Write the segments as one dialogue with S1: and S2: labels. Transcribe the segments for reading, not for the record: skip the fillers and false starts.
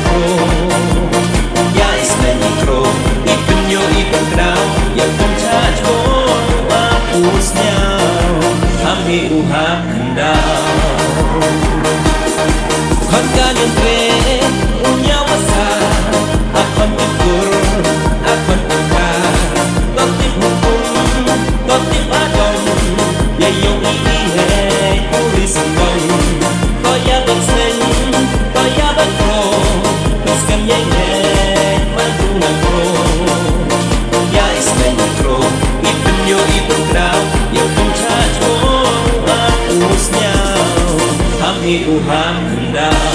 S1: pro ya isme mikro ipenyo ipengrau ya pencaj hapusnya kami uhap kendau konkan yang keren punya besar akan tegur akan tekar totip hukum totip adon ya yung iihe tulis kong toya berseng toya berpro teruskan yenye mantungan pro ya isme mikro ipenyo ipengrau ya pencaj hapusnya kami uhap kendau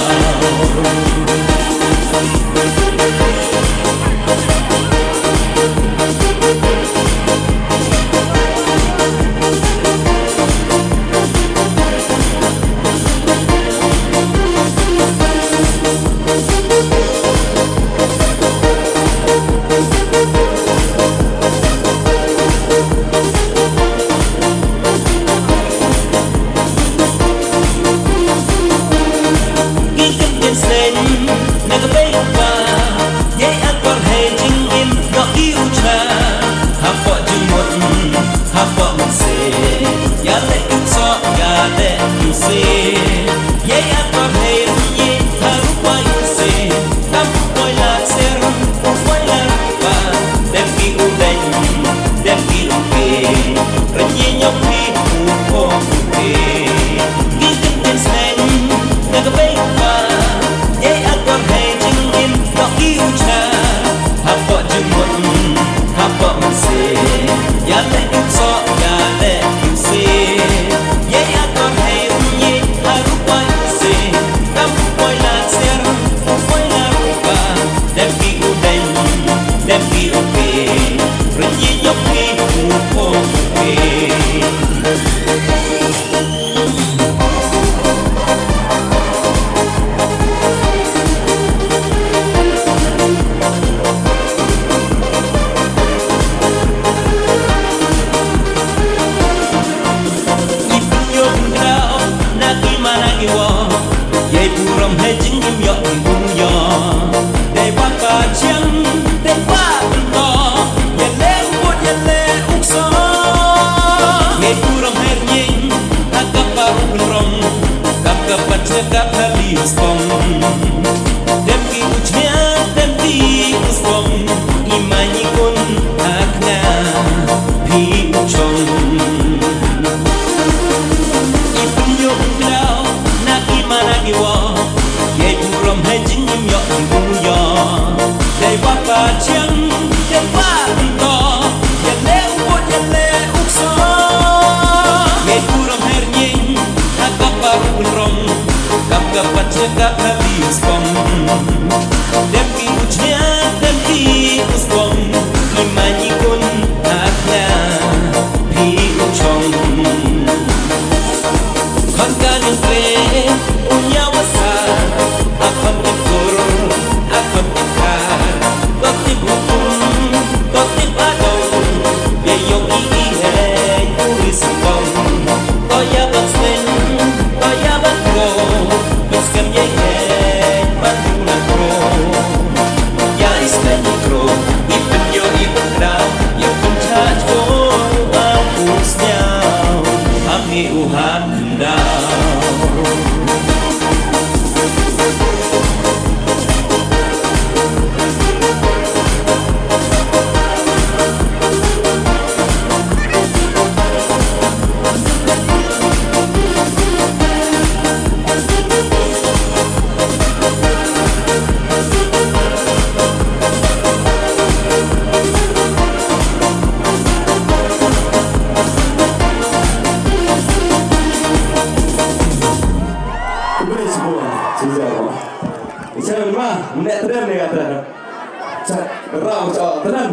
S2: Rau cho tenang.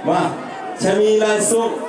S2: Wah, saya milai sok